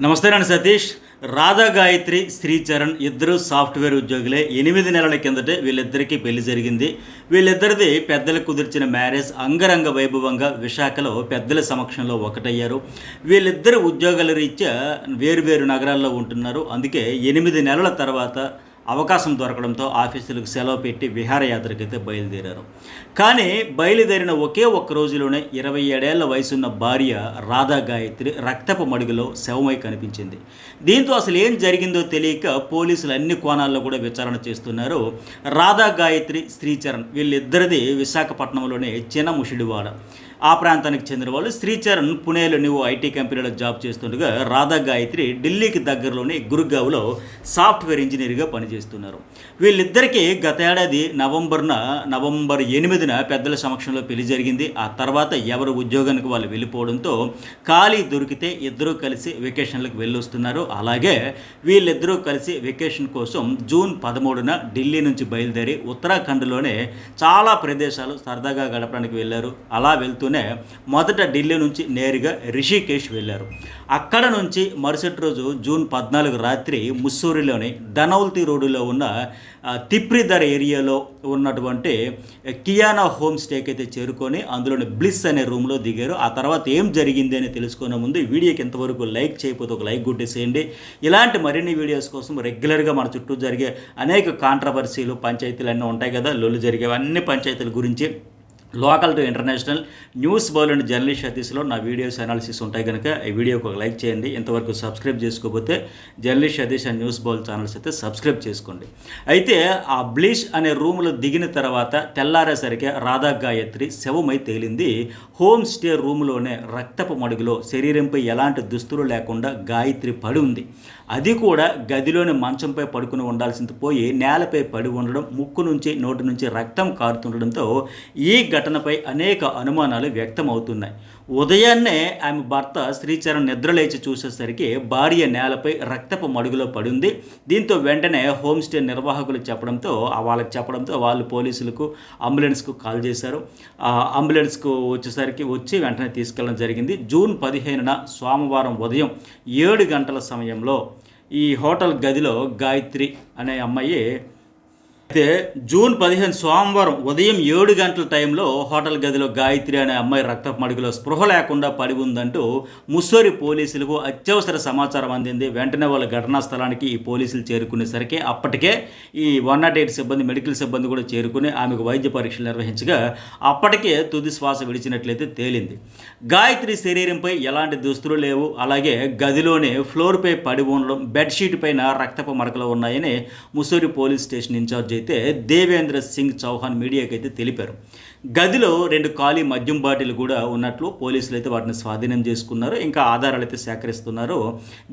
నమస్తే అండి సతీష్. రాధా గాయత్రి, శ్రీచరణ్ ఇద్దరు సాఫ్ట్వేర్ ఉద్యోగులే. 8 నెలల కిందటే వీళ్ళిద్దరికీ పెళ్లి జరిగింది. వీళ్ళిద్దరిది పెద్దలు కుదిర్చిన మ్యారేజ్ అంగరంగ వైభవంగా విశాఖలో పెద్దల సమక్షంలో ఒకటయ్యారు. వీళ్ళిద్దరు ఉద్యోగాల రీత్యా వేరువేరు నగరాల్లో ఉంటున్నారు. అందుకే 8 నెలల తర్వాత అవకాశం దొరకడంతో ఆఫీసులకు సెలవు పెట్టి విహారయాత్రకైతే బయలుదేరారు. కానీ బయలుదేరిన ఒకే ఒక్క రోజులోనే 27 ఏళ్ల వయసున్న భార్య రాధా గాయత్రి రక్తపు మడుగులో శవమై కనిపించింది. దీంతో అసలు ఏం జరిగిందో తెలియక పోలీసులు అన్ని కోణాల్లో కూడా విచారణ చేస్తున్నారు. రాధా గాయత్రి, శ్రీచరణ్ వీళ్ళిద్దరిది విశాఖపట్నంలోనే చినముషిడివాడ ఆ ప్రాంతానికి చెందిన వాళ్ళు. శ్రీచరణ్ పుణేలో నువ్వు ఐటీ కంపెనీలో జాబ్ చేస్తుండగా రాధా గాయత్రి ఢిల్లీకి దగ్గరలోని గురుగావ్లో సాఫ్ట్వేర్ ఇంజనీర్గా పనిచేస్తున్నారు. వీళ్ళిద్దరికీ గత ఏడాది నవంబర్ 8న పెద్దల సమక్షంలో పెళ్లి జరిగింది. ఆ తర్వాత ఎవరు ఉద్యోగానికి వాళ్ళు వెళ్ళిపోవడంతో ఖాళీ దొరికితే ఇద్దరూ కలిసి వెకేషన్లకు వెళ్ళొస్తున్నారు. అలాగే వీళ్ళిద్దరూ కలిసి వెకేషన్ కోసం జూన్ 13న ఢిల్లీ నుంచి బయలుదేరి ఉత్తరాఖండ్లోనే చాలా ప్రదేశాలు సరదాగా గడపడానికి వెళ్ళారు. అలా వెళ్తూనే మొదట ఢిల్లీ నుంచి నేరుగా రిషికేశ్ వెళ్ళారు. అక్కడ నుంచి మరుసటి రోజు జూన్ 14 రాత్రి ముస్సూరిలోని ధనౌల్తి రోడ్డులో ఉన్న తిప్రిదర్ ఏరియాలో ఉన్నటువంటి కియానా హోమ్ స్టేకి అయితే చేరుకొని అందులోని బ్లిస్ అనే రూమ్లో దిగారు. ఆ తర్వాత ఏం జరిగింది అని తెలుసుకునే ముందు ఈ వీడియోకి ఎంతవరకు లైక్ చేయకపోతే ఒక లైక్ కొట్టేసేయండి. ఇలాంటి మరిన్ని వీడియోస్ కోసం రెగ్యులర్గా మన చుట్టూ జరిగే అనేక కాంట్రవర్సీలు, పంచాయతీలు అన్నీ ఉంటాయి కదా, లొల్లు జరిగే అన్ని పంచాయతీల గురించి local to international news bowl and journalist సతీష్లో నా వీడియోస్ అనాలిసిస్ ఉంటాయి కనుక ఈ వీడియోకి ఒక లైక్ చేయండి. ఇంతవరకు సబ్స్క్రైబ్ చేసుకోకపోతే journalist Satish and news bowl channels అయితే సబ్స్క్రైబ్ చేసుకోండి. అయితే ఆ బ్లీచ్ అనే రూమ్లో దిగిన తర్వాత తెల్లారేసరికి రాధా గాయత్రి శవమై తేలింది. హోమ్ స్టే రూమ్లోనే రక్తపు మడుగులో శరీరంపై ఎలాంటి దుస్తులు లేకుండా గాయత్రి పడి ఉంది. అది కూడా గదిలోని మంచంపై పడుకుని ఉండాల్సింది పోయి నేలపై పడి ఉండడం, ముక్కు నుంచి నోటి నుంచి రక్తం కారుతుండడంతో ఈ ఘటనపై అనేక అనుమానాలు వ్యక్తమవుతున్నాయి. ఉదయాన్నే ఆమె భర్త శ్రీచరణ్ నిద్రలేచి చూసేసరికి భార్య నేలపై రక్తపు మడుగులో పడింది. దీంతో వెంటనే హోమ్ స్టే నిర్వాహకులు వాళ్ళకి చెప్పడంతో వాళ్ళు పోలీసులకు, అంబులెన్స్కు కాల్ చేశారు. అంబులెన్స్కు వచ్చి వెంటనే తీసుకెళ్ళడం జరిగింది. జూన్ 15న సోమవారం ఉదయం 7 గంటల సమయంలో ఈ హోటల్ గదిలో గాయత్రి అనే అమ్మాయి అయితే జూన్ 15 సోమవారం ఉదయం 7 గంటల టైంలో హోటల్ గదిలో గాయత్రి అనే అమ్మాయి రక్తపు మడుగులో స్పృహ లేకుండా పడి ఉందంటూ ముస్సోరి పోలీసులకు అత్యవసర సమాచారం అందింది. వెంటనే వాళ్ళ ఘటనా స్థలానికి ఈ పోలీసులు చేరుకునేసరికి అప్పటికే ఈ 108 సిబ్బంది, మెడికల్ సిబ్బంది కూడా చేరుకుని ఆమెకు వైద్య పరీక్షలు నిర్వహించగా అప్పటికే తుది శ్వాస విడిచినట్లయితే తేలింది. గాయత్రి శరీరంపై ఎలాంటి దుస్తులు లేవు. అలాగే గదిలోనే ఫ్లోర్పై పడి ఉండడం, బెడ్షీట్ పైన రక్తపు మరకలు ఉన్నాయని ముస్సోరి పోలీస్ స్టేషన్ ఇన్ఛార్జ్ అయితే దేవేంద్ర సింగ్ చౌహాన్ మీడియాకి అయితే తెలిపారు. గదిలో 2 ఖాళీ మద్యం బాటిల్ కూడా ఉన్నట్లు పోలీసులు అయితే వాటిని స్వాధీనం చేసుకున్నారు. ఇంకా ఆధారాలు అయితే సేకరిస్తున్నారు.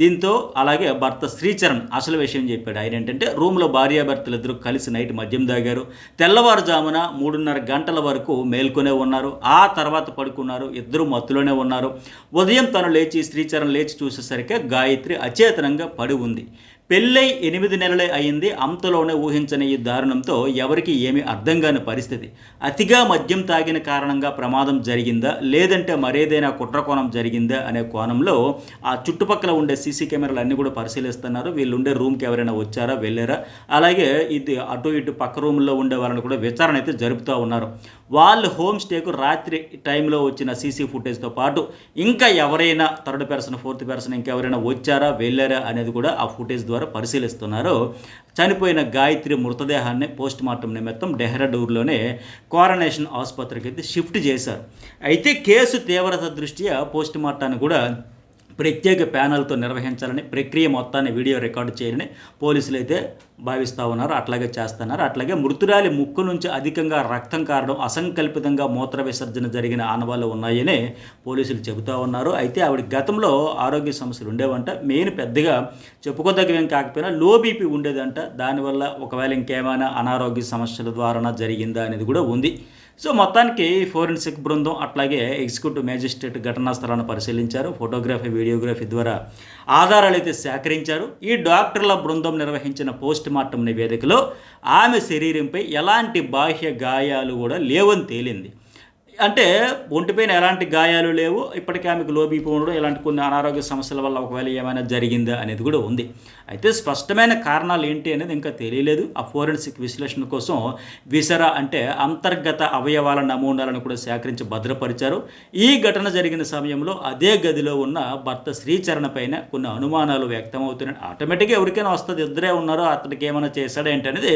దీంతో అలాగే భర్త శ్రీచరణ్ అసలు విషయం చెప్పాడు. ఆయన ఏంటంటే రూమ్లో భార్యాభర్తలు ఇద్దరు కలిసి నైట్ మద్యం తాగారు. తెల్లవారుజామున 3:30 గంటల వరకు మేల్కొనే ఉన్నారు. ఆ తర్వాత పడుకున్నారు. ఇద్దరు మత్తులోనే ఉన్నారు. ఉదయం శ్రీచరణ్ లేచి చూసేసరికి గాయత్రి అచేతనంగా పడి ఉంది. పెళ్ళై 8 నెలలే అయింది. అంతలోనే ఊహించని ఈ దారుణంతో ఎవరికి ఏమీ అర్థం కాని పరిస్థితి. అతిగా మద్యం తాగిన కారణంగా ప్రమాదం జరిగిందా, లేదంటే మరేదైనా కుట్రకోణం జరిగిందా అనే కోణంలో ఆ చుట్టుపక్కల ఉండే సీసీ కెమెరాలు అన్నీ కూడా పరిశీలిస్తున్నారు. వీళ్ళు ఉండే రూమ్కి ఎవరైనా వచ్చారా, వెళ్ళారా, అలాగే ఇది అటు ఇటు పక్క రూమ్లో ఉండే వాళ్ళని కూడా విచారణ అయితే జరుపుతూ ఉన్నారు. వాళ్ళు హోమ్ స్టేకు రాత్రి టైంలో వచ్చిన సీసీ ఫుటేజ్తో పాటు ఇంకా ఎవరైనా థర్డ్ పర్సన్, ఫోర్త్ పర్సన్ ఇంకెవరైనా వచ్చారా, వెళ్ళారా అనేది కూడా ఆ ఫుటేజ్ ద్వారా పరిశీలిస్తున్నారు. చనిపోయిన గాయత్రి మృతదేహాన్ని పోస్ట్ మార్టం నిమిత్తం డెహ్రాడూన్లోనే కోఆర్డినేషన్ ఆసుపత్రికి అయితే షిఫ్ట్ చేశారు. అయితే కేసు తీవ్రత దృష్ట్యా పోస్ట్ మార్టాన్ని కూడా ప్రత్యేక ప్యానల్తో నిర్వహించాలని, ప్రక్రియ మొత్తాన్ని వీడియో రికార్డు చేయాలని పోలీసులు అయితే భావిస్తూ ఉన్నారు. అట్లాగే చేస్తున్నారు. అట్లాగే మృతురాలి ముక్కు నుంచి అధికంగా రక్తం కారడం, అసంకల్పితంగా మూత్ర విసర్జన జరిగిన ఆనవాళ్ళు ఉన్నాయని పోలీసులు చెబుతూ ఉన్నారు. అయితే ఆవిడ గతంలో ఆరోగ్య సమస్యలు ఉండేవంట. మెయిన్ పెద్దగా చెప్పుకోదగ్గవేం కాకపోయినా లో బీపీ ఉండేదంట. దానివల్ల ఒకవేళ ఇంకేమైనా అనారోగ్య సమస్యల ద్వారా జరిగిందా అనేది కూడా ఉంది. సో మొత్తానికి ఫోరెన్సిక్ బృందం అట్లాగే ఎగ్జిక్యూటివ్ మేజిస్ట్రేట్ ఘటనా స్థలాన్ని పరిశీలించారు. ఫోటోగ్రఫీ, వీడియోగ్రఫీ ద్వారా ఆధారాలు అయితే సేకరించారు. ఈ డాక్టర్ల బృందం నిర్వహించిన పోస్ట్ మార్టం నివేదికలో ఆమె శరీరంపై ఎలాంటి బాహ్య గాయాలు కూడా లేవని తేలింది. అంటే ఒంటిపైన ఎలాంటి గాయాలు లేవు. ఇప్పటికే ఆమెకు లో బీపీ ఉండడం, ఇలాంటి కొన్ని అనారోగ్య సమస్యల వల్ల ఒకవేళ ఏమైనా జరిగిందా అనేది కూడా ఉంది. అయితే స్పష్టమైన కారణాలు ఏంటి అనేది ఇంకా తెలియలేదు. ఆ ఫోరెన్సిక్ విశ్లేషణ కోసం విసరా అంటే అంతర్గత అవయవాల నమూనాలను కూడా సేకరించి భద్రపరిచారు. ఈ ఘటన జరిగిన సమయంలో అదే గదిలో ఉన్న భర్త శ్రీచరణ్ పైన కొన్ని అనుమానాలు వ్యక్తమవుతున్నాయి. ఆటోమేటిక్గా ఎవరికైనా వస్తుంది, ఇద్దరే ఉన్నారో, అతనికి ఏమైనా చేశాడా ఏంటి అనేది.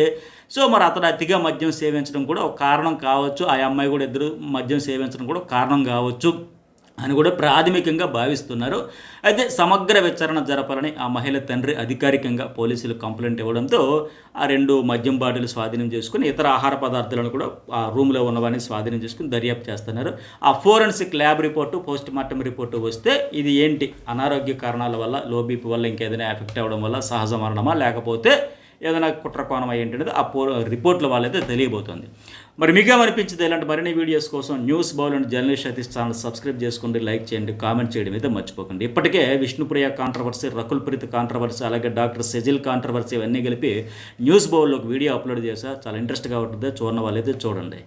సో మరి అతను అతిగా మద్యం సేవించడం కూడా ఒక కారణం కావచ్చు, ఆ అమ్మాయి కూడా ఇద్దరు మద్యం సేవించడం కూడా కారణం కావచ్చు అని కూడా ప్రాథమికంగా భావిస్తున్నారు. అయితే సమగ్ర విచారణ జరపాలని ఆ మహిళ తండ్రి అధికారికంగా పోలీసులు కంప్లైంట్ ఇవ్వడంతో ఆ 2 మద్యం బాటిల్ స్వాధీనం చేసుకుని ఇతర ఆహార పదార్థాలను కూడా ఆ రూమ్లో ఉన్నవన్నీ స్వాధీనం చేసుకుని దర్యాప్తు చేస్తున్నారు. ఆ forensic lab report, post mortem report వస్తే ఇది ఏంటి, అనారోగ్య కారణాల వల్ల, లో బీపీ వల్ల, ఇంకేదైనా ఎఫెక్ట్ అవ్వడం వల్ల సహజ మరణమా, లేకపోతే ఏదైనా కుట్రకోణం అయ్యి ఏంటనేది ఆ రిపోర్ట్ల వాళ్ళైతే తెలియబోతుంది. మరి మీకేమనిపించింది? ఇలాంటి మరిన్ని వీడియోస్ కోసం news bowl and journalist Satish channel subscribe చేసుకోండి, లైక్ చేయండి, కామెంట్ చేయడం అయితే మర్చిపోకండి. ఇప్పటికే విష్ణుప్రియ కాంట్రవర్సీ, రకుల్ ప్రీత్ కాంట్రవర్సీ, అలాగే డాక్టర్ సెజిల్ కాంట్రవర్సీ ఇవన్నీ కలిపి న్యూస్ బౌల్లోకి వీడియో అప్లోడ్ చేశా. చాలా ఇంట్రెస్ట్గా ఉంటుంది, చూడని వాళ్ళైతే చూడండి.